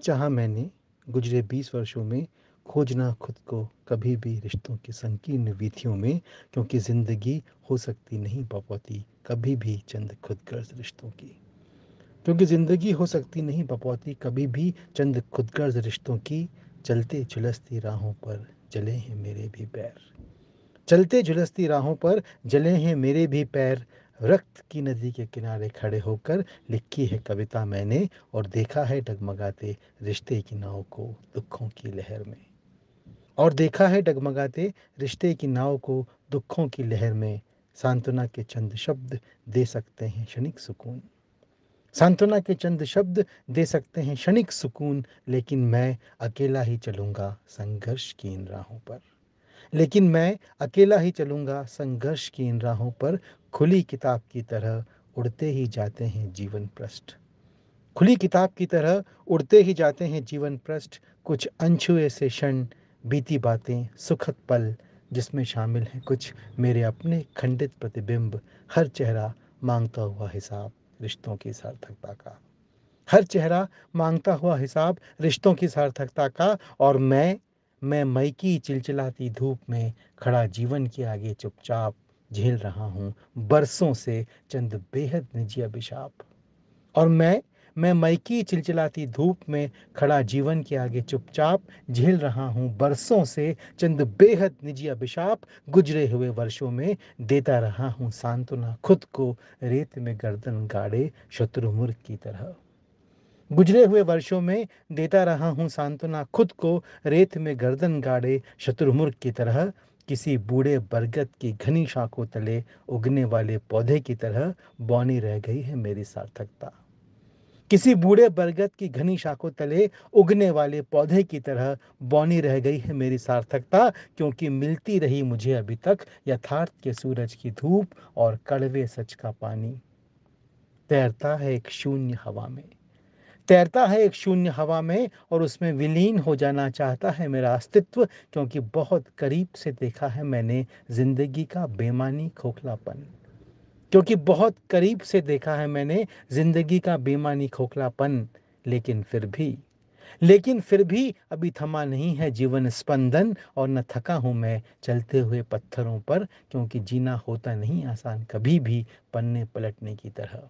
चाहा मैंने गुजरे 20 वर्षों में खोजना खुद को कभी भी रिश्तों की संकीर्ण वीथियों में, क्योंकि ज़िंदगी हो सकती नहीं बपौती कभी भी चंद खुदगर्ज रिश्तों की। क्योंकि ज़िंदगी हो सकती नहीं बपौती कभी भी चंद खुदगर्ज रिश्तों की। चलते झुलसती राहों पर जले हैं मेरे भी पैर। चलते झुलसती राहों पर जले हैं मेरे भी पैर। रक्त की नदी के किनारे खड़े होकर लिखी है कविता मैंने, और देखा है डगमगाते रिश्ते की नाव को दुखों की लहर में। और देखा है डगमगाते रिश्ते की नाव को दुखों की लहर में। सांत्वना के चंद शब्द दे सकते हैं क्षणिक सुकून। सांत्वना के चंद शब्द दे सकते हैं क्षणिक सुकून। लेकिन मैं अकेला ही चलूंगा संघर्ष की इन राहों पर। लेकिन मैं अकेला ही चलूंगा संघर्ष की इन राहों पर। खुली किताब की तरह उड़ते ही जाते हैं जीवन पृष्ठ। खुली किताब की तरह उड़ते ही जाते हैं जीवन पृष्ठ। कुछ अनछुए से क्षण, बीती बातें, सुखद पल, जिसमें शामिल हैं कुछ मेरे अपने खंडित प्रतिबिंब। हर चेहरा मांगता हुआ हिसाब रिश्तों की सार्थकता का। हर चेहरा मांगता हुआ हिसाब रिश्तों की सार्थकता का। और मैं मई की चिलचिलाती धूप में खड़ा जीवन के आगे चुपचाप झेल रहा हूँ बरसों से चंद बेहद निजी अभिशाप। और मैं मई की चिलचिलाती धूप में खड़ा जीवन के आगे चुपचाप झेल रहा हूँ बरसों से चंद बेहद निजी अभिशाप। गुजरे हुए वर्षों में देता रहा हूँ सांत्वना खुद को रेत में गर्दन गाड़े शत्रुमुर्ग की तरह। गुजरे हुए वर्षों में देता रहा हूँ सांत्वना खुद को रेत में गर्दन गाड़े शत्रुमुर्ग की तरह। किसी बूढ़े बरगद की घनी शाखों तले उगने वाले पौधे की तरह बौनी रह गई है मेरी सार्थकता। किसी बूढ़े बरगद की घनी शाखों तले उगने वाले पौधे की तरह बौनी रह गई है मेरी सार्थकता। क्योंकि मिलती रही मुझे अभी तक यथार्थ के सूरज की धूप और कड़वे सच का पानी। तैरता है एक शून्य हवा में। तैरता है एक शून्य हवा में, और उसमें विलीन हो जाना चाहता है मेरा अस्तित्व। क्योंकि बहुत करीब से देखा है मैंने जिंदगी का बेमानी खोखलापन। क्योंकि बहुत करीब से देखा है मैंने जिंदगी का बेमानी खोखलापन। लेकिन फिर भी अभी थमा नहीं है जीवन स्पंदन, और न थका हूं मैं चलते हुए पत्थरों पर। क्योंकि जीना होता नहीं आसान कभी भी पन्ने पलटने की तरह।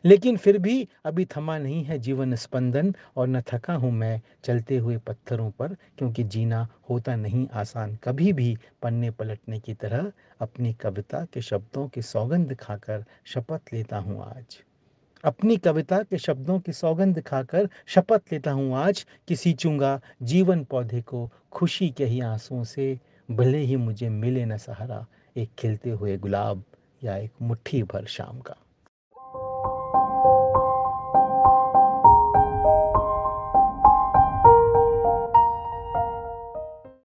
लेकिन फिर भी अभी थमा नहीं है जीवन स्पंदन, और न थका हूं मैं चलते हुए पत्थरों पर। क्योंकि जीना होता नहीं आसान कभी भी पन्ने पलटने की तरह। अपनी कविता के शब्दों की सौगंध खाकर शपथ लेता हूं आज। अपनी कविता के शब्दों की सौगंध खाकर शपथ लेता हूं आज कि सींचूंगा जीवन पौधे को खुशी के ही आंसुओं से। भले ही मुझे मिले न सहारा एक खिलते हुए गुलाब या एक मुट्ठी भर शाम का।